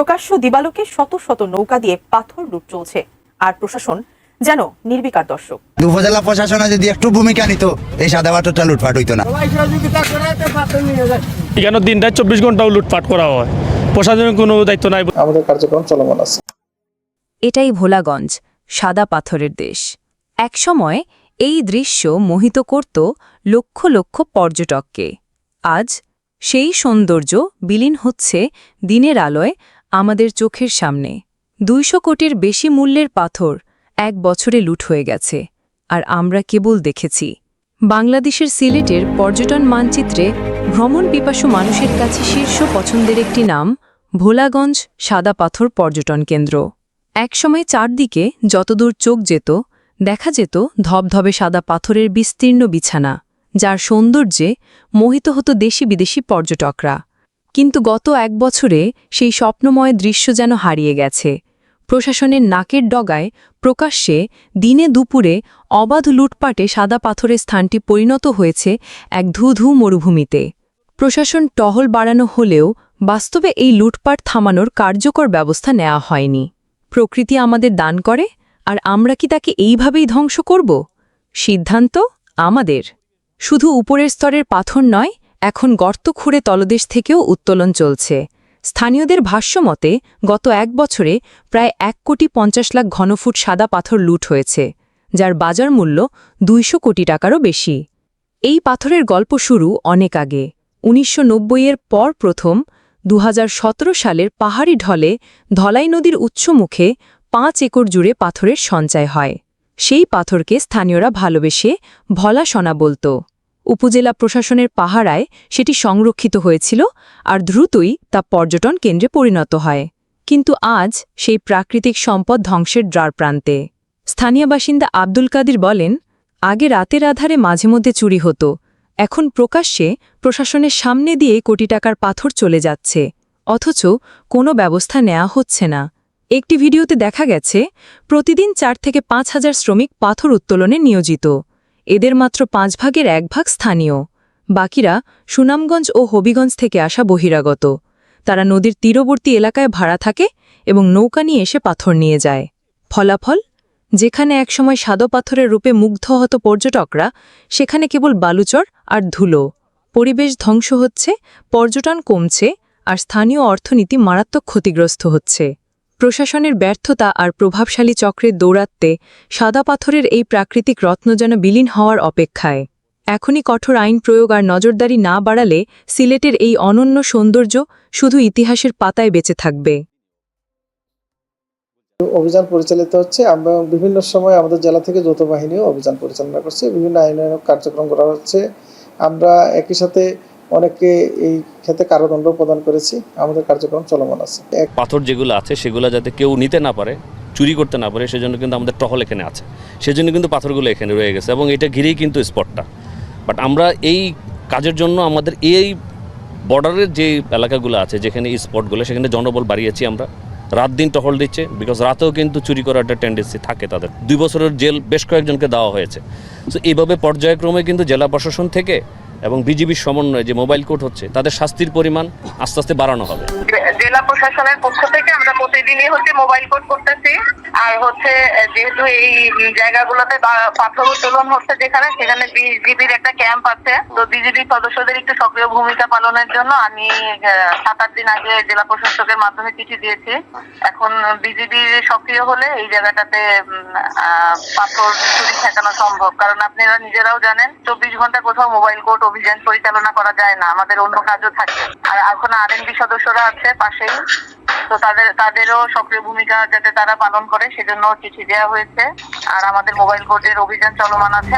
প্রকাশ্য দিবালোকে শত শত নৌকা দিয়ে পাথর লুট চলছে, আর প্রশাসন যেন নির্বিকার দর্শক। উপজেলা প্রশাসন যদি একটু ভূমিকা নিত, এই সাদা পাথরটা লুটপাট হইতো না। কেন দিনটায় 24 ঘন্টাও লুটপাট করা হয়, প্রশাসনের কোনো দায়িত্ব নাই। আমাদের কার্যক্রম চলমান আছে। এটাই ভোলাগঞ্জ, সাদা পাথরের দেশ। একসময় এই দৃশ্য মোহিত করত লক্ষ লক্ষ পর্যটককে। আজ সেই সৌন্দর্য বিলীন হচ্ছে দিনের আলোয় আমাদের চোখের সামনে। 200 কোটির বেশি মূল্যের পাথর এক বছরে লুট হয়ে গেছে, আর আমরা কেবল দেখেছি। বাংলাদেশের সিলেটের পর্যটন মানচিত্রে ভ্রমণ পিপাসু মানুষের কাছে শীর্ষ পছন্দের একটি নাম ভোলাগঞ্জ সাদা পাথর পর্যটন কেন্দ্র। একসময় চারদিকে যতদূর চোখ যেত, দেখা যেত ধবধবে সাদা পাথরের বিস্তীর্ণ বিছানা, যার সৌন্দর্যে মোহিত হতো দেশি বিদেশি পর্যটকরা। কিন্তু গত এক বছরে সেই স্বপ্নময় দৃশ্য যেন হারিয়ে গেছে। প্রশাসনের নাকের ডগায় প্রকাশ্যে দিনে দুপুরে অবাধ লুটপাটে সাদা পাথরের স্থানটি পরিণত হয়েছে এক ধূ মরুভূমিতে। প্রশাসন টহল বাড়ানো হলেও বাস্তবে এই লুটপাট থামানোর কার্যকর ব্যবস্থা নেওয়া হয়নি। প্রকৃতি আমাদের দান করে, আর আমরা কি তাকে এইভাবেই ধ্বংস করব? সিদ্ধান্ত আমাদের। শুধু উপরের স্তরের পাথর নয়, এখন গর্ত খুঁড়ে তলদেশ থেকেও উত্তোলন চলছে। স্থানীয়দের ভাষ্যমতে গত এক বছরে প্রায় 1,50,00,000 ঘনফুট সাদা পাথর লুট হয়েছে, যার বাজার মূল্য 200 কোটি টাকারও বেশি। এই পাথরের গল্প শুরু অনেক আগে। 1990-এর পর প্রথম 2017 সালের পাহাড়ি ঢলে ধলাই নদীর উৎসমুখে 5 একর জুড়ে পাথরের সঞ্চয় হয়। সেই পাথরকে স্থানীয়রা ভালোবেসে ভোলা সোনা বলত। উপজেলা প্রশাসনের পাহারায় সেটি সংরক্ষিত হয়েছিল, আর দ্রুতই তা পর্যটন কেন্দ্রে পরিণত হয়। কিন্তু আজ সেই প্রাকৃতিক সম্পদ ধ্বংসের দ্বারপ্রান্তে। স্থানীয় বাসিন্দা আব্দুল কাদির বলেন, আগে রাতের আধারে মাঝে মধ্যে চুরি হতো, এখন প্রকাশ্যে প্রশাসনের সামনে দিয়ে কোটি টাকার পাথর চলে যাচ্ছে, অথচ কোনো ব্যবস্থা নেওয়া হচ্ছে না। একটি ভিডিওতে দেখা গেছে প্রতিদিন 4 থেকে 5,000 শ্রমিক পাথর উত্তোলনে নিয়োজিত। এদের মাত্র 5 ভাগের 1 ভাগ স্থানীয়, বাকিরা সুনামগঞ্জ ও হবিগঞ্জ থেকে আসা বহিরাগত। তারা নদীর তীরবর্তী এলাকায় ভাড়া থাকে এবং নৌকা নিয়ে এসে পাথর নিয়ে যায়। ফলাফল, যেখানে একসময় সাদা পাথরের রূপে মুগ্ধ হতো পর্যটকরা, সেখানে কেবল বালুচর আর ধুলো। পরিবেশ ধ্বংস হচ্ছে, পর্যটন কমছে, আর স্থানীয় অর্থনীতি মারাত্মক ক্ষতিগ্রস্ত হচ্ছে। প্রশাসনের ব্যর্থতা আর প্রভাবশালী চক্রের দৌরাত্ম্যে সাদা পাথরের এই প্রাকৃতিক রত্ন যেন বিলীন হওয়ার অপেক্ষায়। এখনই কঠোর আইন প্রয়োগ আর নজরদারি না বাড়ালে সিলেটের এই অনন্য সৌন্দর্য শুধু ইতিহাসের পাতায় বেঁচে থাকবে। অভিযান পরিচালিত হচ্ছে। আমরা বিভিন্ন সময় আমাদের জেলা থেকে যৌথ বাহিনীও অভিযান পরিচালনা করছে, বিভিন্ন আইনানুগ কার্যক্রম করা হচ্ছে। আমরা একই সাথে অনেককে এই ক্ষেত্রে কারাদণ্ড প্রদান করেছি। আমাদের কার্যক্রম চলমান আছে। পাথর যেগুলো আছে সেগুলো যাতে কেউ নিতে না পারে, চুরি করতে না পারে, সেজন্য কিন্তু আমাদের টহল এখানে আছে। সেজন্য কিন্তু পাথরগুলো এখানে রয়ে গেছে এবং এটা ঘিরেই কিন্তু স্পটটা। বাট আমরা এই কাজের জন্য আমাদের এই বর্ডারের যে এলাকাগুলো আছে, যেখানে এই স্পটগুলো, সেখানে জনবল বাড়িয়েছি আমরা। রাত দিন টহল দিচ্ছে, বিকজ রাতেও কিন্তু চুরি করার একটা টেন্ডেন্সি থাকে তাদের। 2 বছরের জেল বেশ কয়েকজনকে দেওয়া হয়েছে। সো এইভাবে পর্যায়ক্রমে কিন্তু জেলা প্রশাসন থেকে এবং বিজিবির সমন্বয়ে যে মোবাইল কোর্ট হচ্ছে, তাদের শাস্তির পরিমাণ আস্তে আস্তে বাড়ানো হবে। জেলা প্রশাসনের পক্ষ থেকে আমরা প্রতিদিনই মোবাইল কোর্ট করতেছি। আর যেহেতু এই জায়গাগুলোতে পাথর উত্তোলন হচ্ছে, সেখানে বিজিবির একটা ক্যাম্প আছে। তো বিজিবি সদস্যদের একটু সক্রিয় ভূমিকা পালনের জন্য আমি 7-8 দিন আগে জেলা প্রশাসকের মাধ্যমে চিঠি দিয়েছি। এখন বিজিবি সক্রিয় হলে এই জায়গাটাতে পাথর চুরি ঠেকানো সম্ভব। কারণ আপনারা নিজেরাও জানেন, 24 ঘন্টা কোথাও মোবাইল কোর্ট অভিযান পরিচালনা করা যায় না, আমাদের অন্য কাজও থাকে। আর এখন আরএনবি সদস্যরা আছে পাশেই, তো তাদেরও সক্রিয় ভূমিকা যাতে তারা পালন করে সেজন্য চিঠি দেওয়া হয়েছে। আর আমাদের মোবাইল কোর্টের অভিযান চলমান আছে।